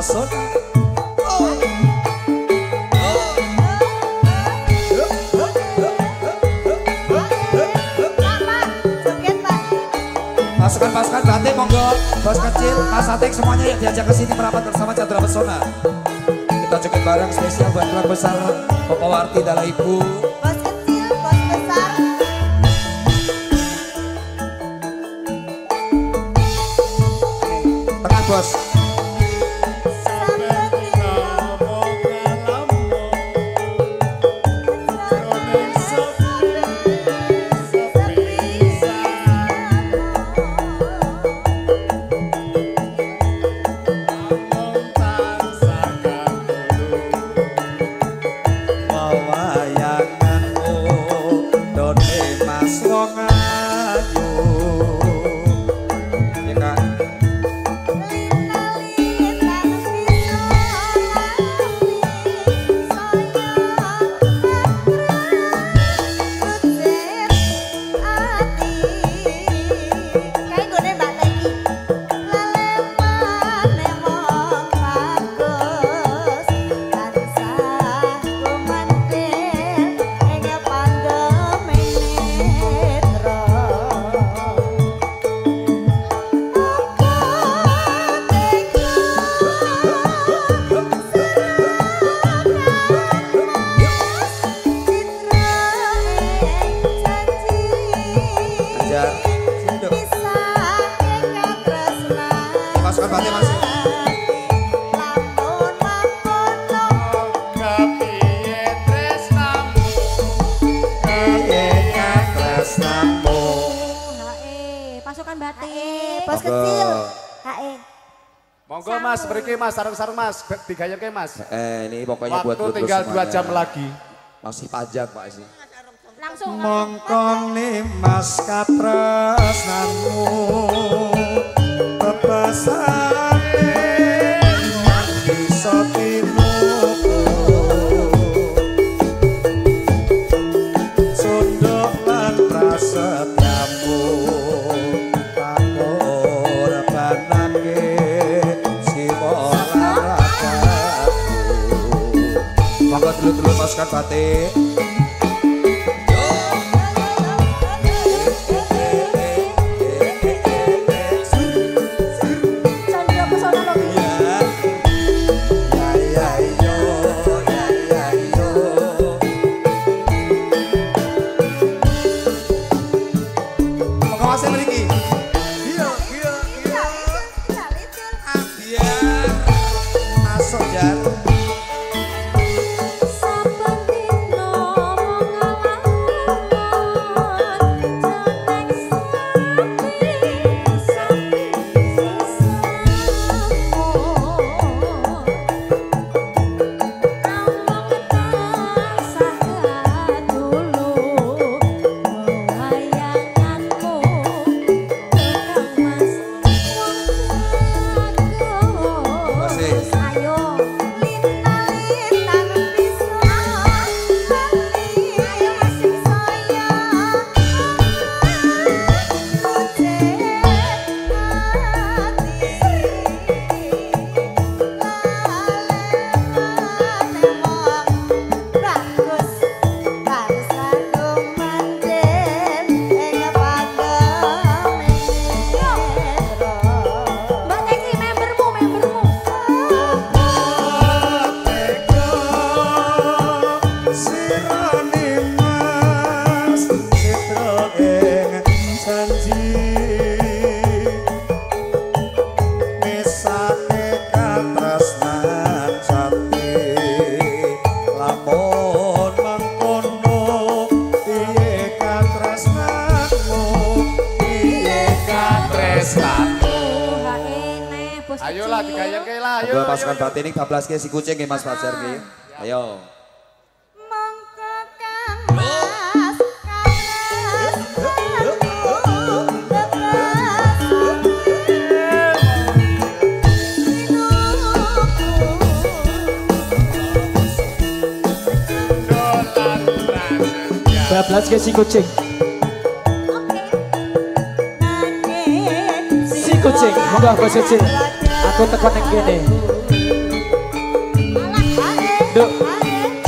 pesona. Pasukan-pasukan Batik monggo, bos kecil, Mas Atik semuanya yang diajak ke sini merapat bersama Chandra Pesona. Kita joget bareng spesial buat keluarga besar Bapak Warti dan Ibu. Bos kecil, bos besar. Tengah bos. Pasukan Batik, bos kecil. Monggo Mas, beri Mas, sarung-sarung Mas, digayar ke Mas. Ini pokoknya buat waktu tinggal 2 jam lagi. Masih pajak Pak sih. Langsung. Mongkoni Mas katresnanmu bebasane bisa tinuku sunduk lan prasetyamu pangor banake siwa ragatu. Monggo dulur-dulur pasukan Batik. Ayolah digayar ke lah, ayo. Pasukan Batik ini 14 ke si kucing ya Mas Fajar ki. Ayo. Bablas ke si kucing. Si kucing, monggo bos kecil. Aku tekan yang gini. Duk,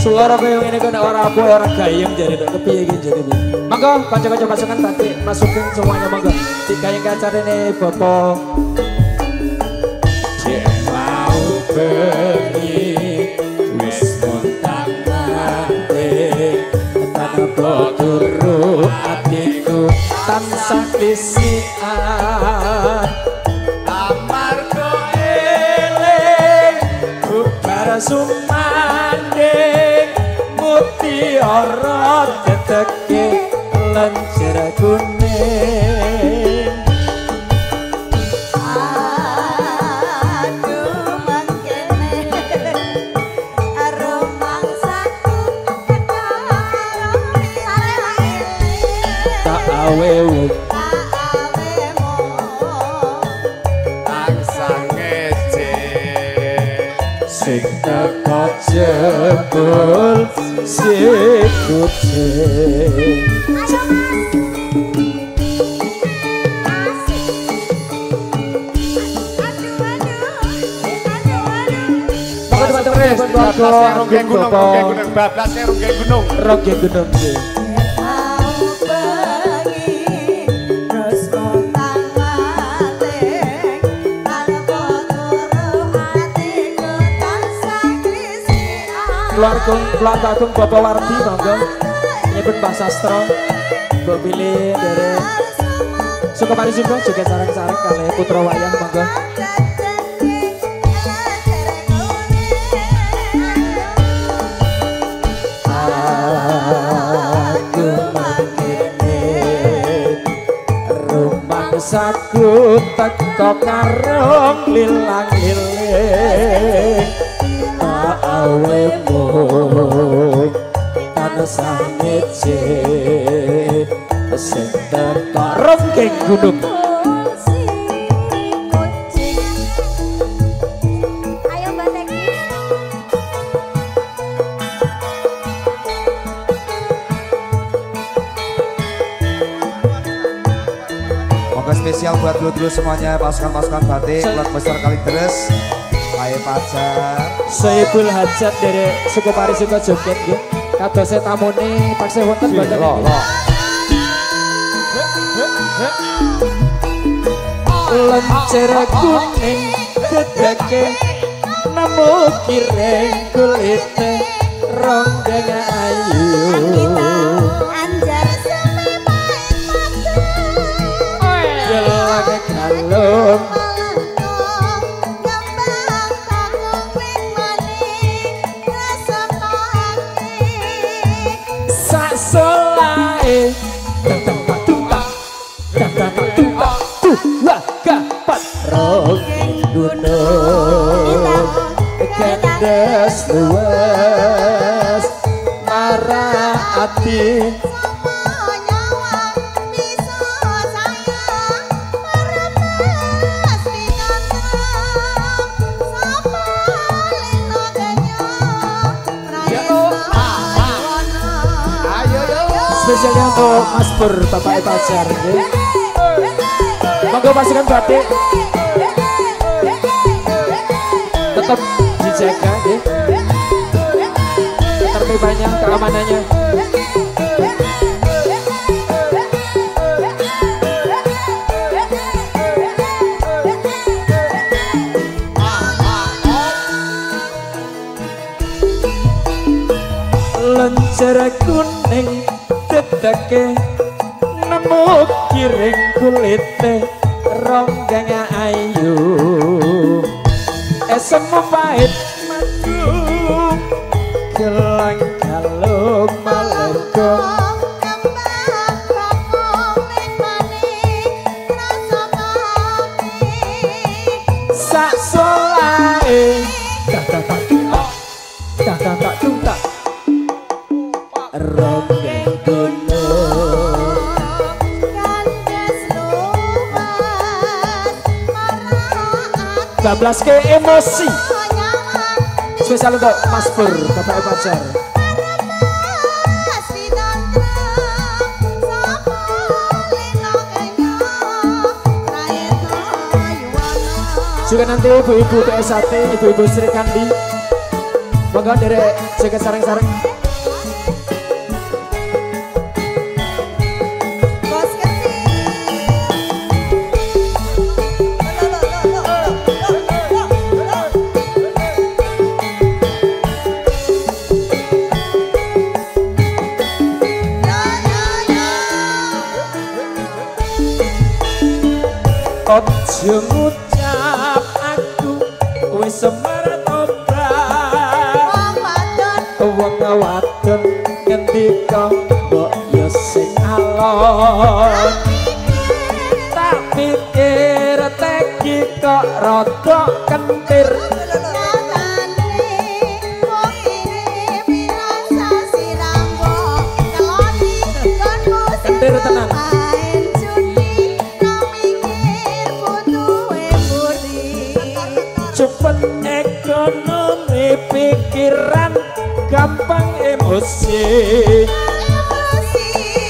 suara kaya ngene kok nek ora apa ora gayeng jare nek kepiye iki jare. Monggo kanca-kanca pasukan batik masukin semuanya monggo. Digayeng acarane Bapak. Yen mau bengi wis montang mate tanpa turu atiku tansah disian amarga eling bubar sumanding mutiara teteke lencer kuning. Aduh mangkene rumangsaku Tak awewu tansah ngece sing teko jebul sikute. bablasnya ronggeng gunung bablasnya ronggeng gunung Ronggeng gunung sih. Keluarga Agung Bapak Wardi monggo nyebut Mbah Sastro mbok pilih dari Sukopari Sumba juga sareng-sareng kali putra wayang monggo. Aku mangkene rumangsaku teko karong lilang-liling awemu tansah ngece sing teko ronggeng gunung. Ayo Mbak Teki. Moga spesial buat dulu semuanya pasukan-pasukan batik buat besar Kalideres Ayo pacar Saiful Hajat dari Sukopari Suka Joget nggih. Kadose tamune taksih wonten mboten niki. Lencer kuning gedeke nemu kireng kulite ronggeng ayu. Anjar Gelang kalung sak solae ronggeng gunung kendes luwes marah ati spesialnya untuk Mas Pur Bapak Pacar nggih. Monggo pasukan batik tetap dijaga nggih. Ketertibannya, keamanannya. Lencer kuning dedeke nemu kiring kulite ronggeng ayu esemu pahit madu gelang kalung malengkung sak solae tak tuntak ronggeng gunung bablas ke emosi spesial untuk Mas Pur Bapak Pacar. Juga nanti ibu-ibu PS1, ibu-ibu Sri Kandi Monggo derek joget sareng-sareng. Bos kecil. Ojo ngucap aku wis mertobat. Wong wadon ngendika mbok ya sing alon. Tak pikir teki kok rada kentir. Kentir tenan. Cepet ekonomi pikiran gampang emosi.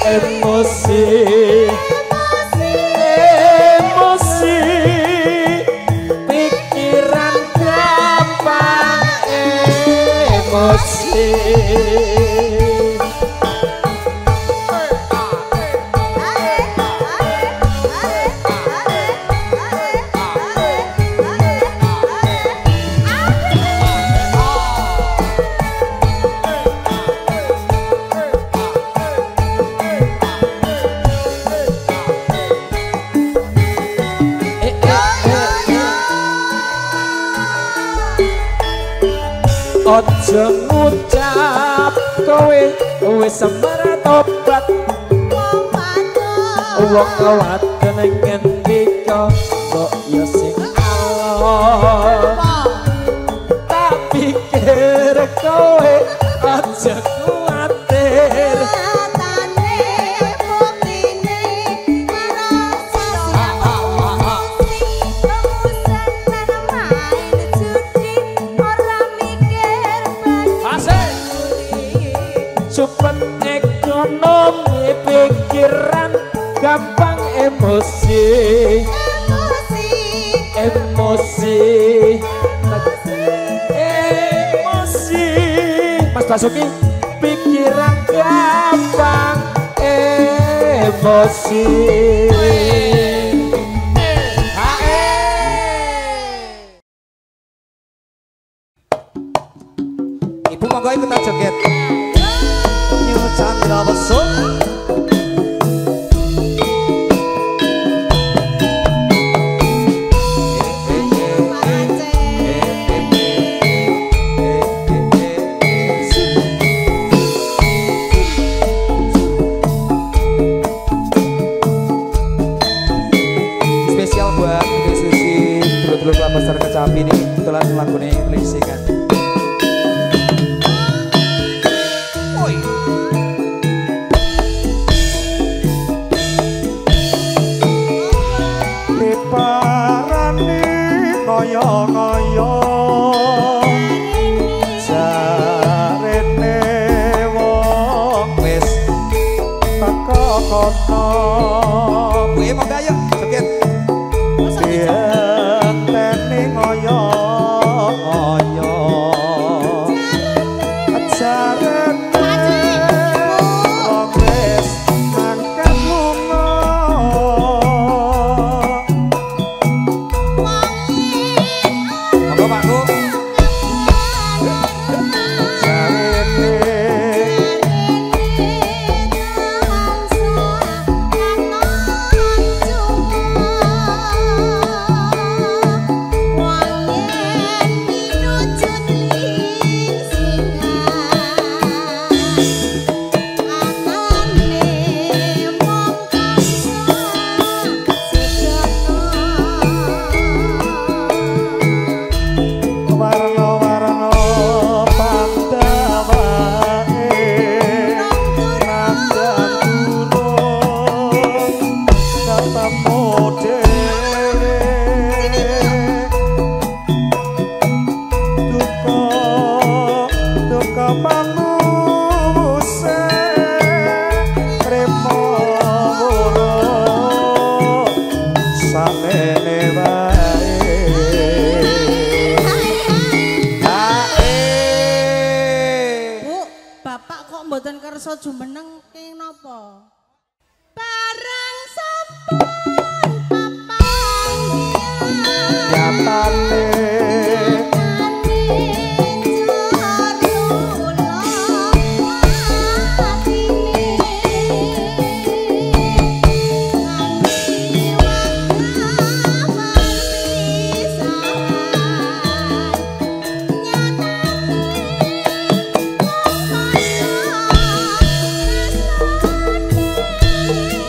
Emosi. Emosi. Pikiran gampang emosi. Ojo ngucap kowe wis mertobat. Wong wadon ngendika kok ya sing alon. Tak pikir kowe aja kuwatir. Cepet ekonomi pikiran gampang emosi. Emosi. Emosi. Mas Basuki pikiran gampang emosi. Ibu monggo ikutan joget. New Chandra Besok. Spesial buat Susi, dulur-dulur Pasar Kecapi nih, kebetulan lagunya Lesingan. Ngoyo jarene wong Wes, teko kono gue mau gaya joget. dienteni ngoyo jarene wong wis mangkat lunga. Monggo Pakku.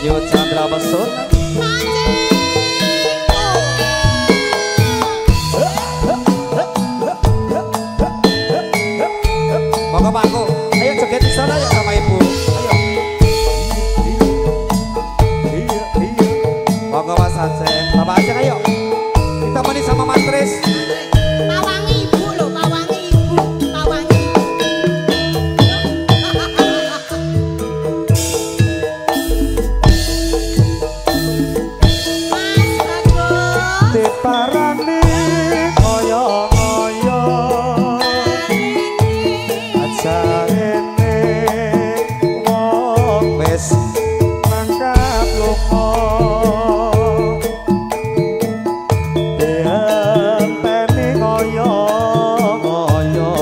Ayu Chandra Pesona. Monggo Pak Ko, ayo joget di sana ya sama Ibu. Ayo. Monggo Mas Aceh, Bapak Aceh ayo. Kita mani sama Mas Tris. Pawangi ibu lho, pawangi ibu, pawangi ibu. Mas Bagus. Diparani kaya-kaya ajarene wong Wes, mangkat lunga diempeni kaya-kaya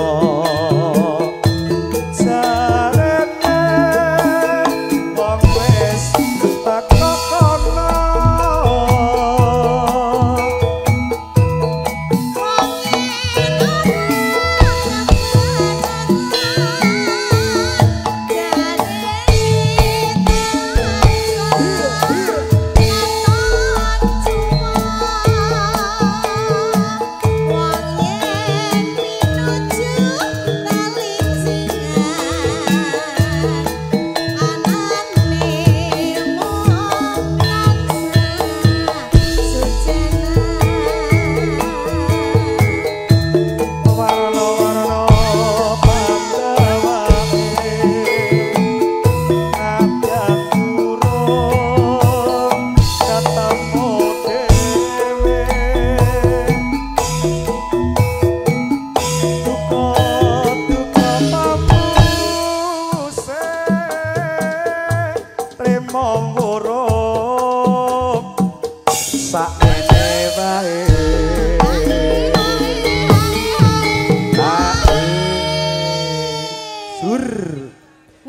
jarene wong wis teko kono.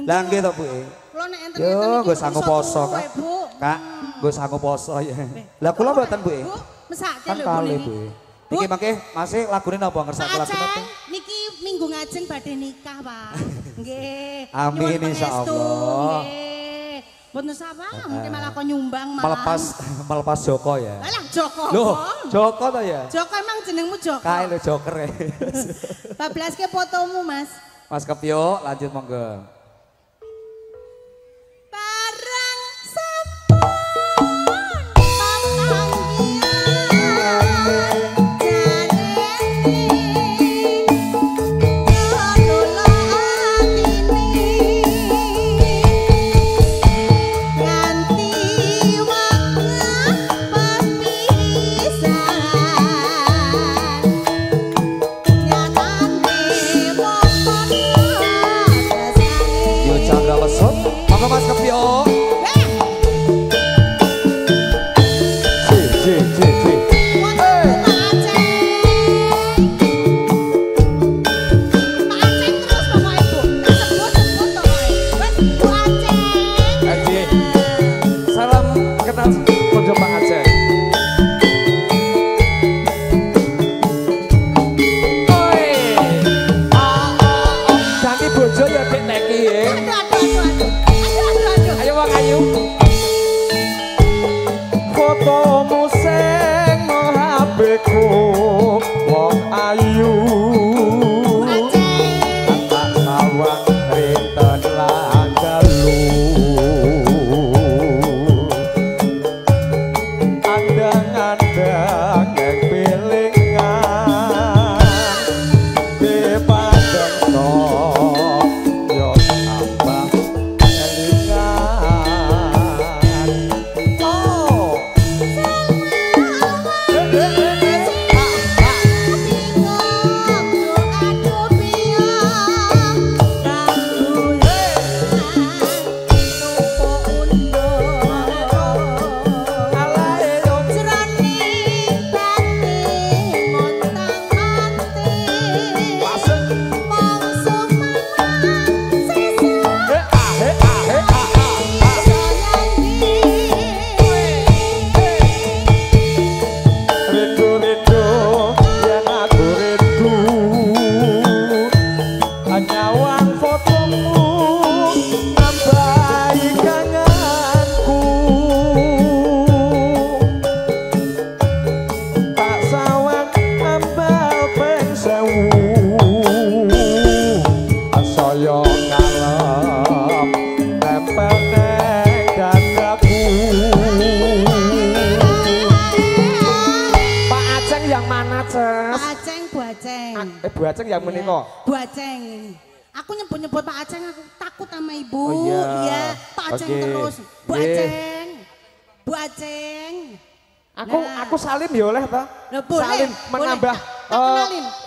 Lah nggih to, Bu. Kula nek enten Yo, gue sanggup poso, Kak. Bu. Kak, gue sanggup poso ya. Lah kula mboten, Bu. Bu, mesake Kan lho kali, Bu. Bu. Bu. Iki mangke masih lagune napa ngersake Pak lagu Aceh, napa? niki minggu ngajeng badhe nikah, Pak. Nggih. Amin, Nyuwun pangestu, insyaallah. Nggih. Mboten sapa, mungkin malah kok nyumbang malah. Melepas Joko ya. Alah Joko. Loh, apa? Joko to ya? Joko emang jenengmu Joko. Kae lho Joker ya. Bablaske fotomu, Mas. Mas Kepio, lanjut monggo. Barang sampun Bu Aceng yang menika. Bu Aceng. Aku nyebut-nyebut Pak Aceng aku takut sama Ibu. Oh iya. Iya, Pak Aceng terus. Bu Aceng. Bu Aceng. Aku salim ya oleh ta? Salim menambah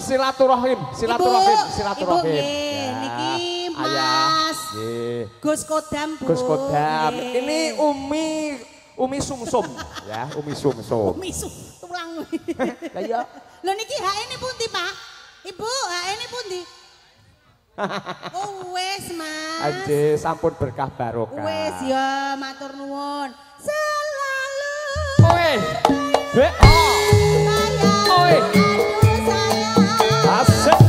silaturahim. Ibu, niki Mas Gus Kodam, Bu. Gus Kodam. Ini Umi Sumsum ya, Umi Sumsum. Umi tulang. Lah iya. Lho niki hak ini pundi, Pak? Ibu, hak ini pundi? Oh wes, Mas. Aje sampun berkah barokah. Wes ya, matur nuwun. Selalu. Oe. Oe. Asik.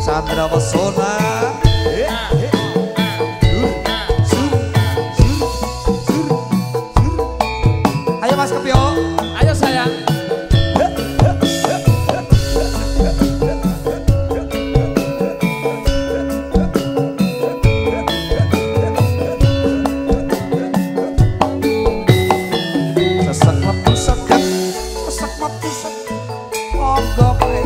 Sandra Pesona. Ayo Mas Kepio. Ayo sayang. Sesak metu sekat, sesak metu sekat. Monggo bae.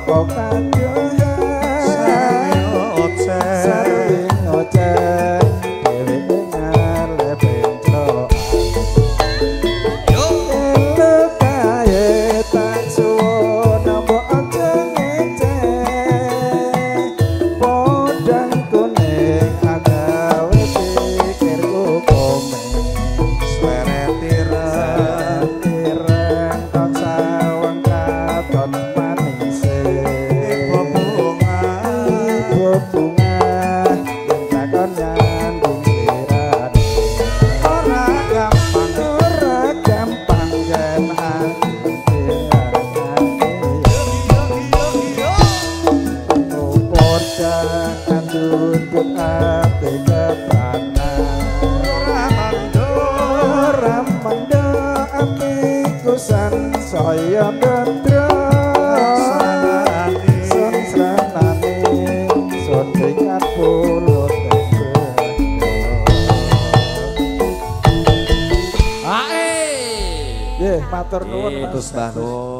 Kok kadung saya gendra sun srenane sun ringat pulut matur nuwun Terus Mbah Nur.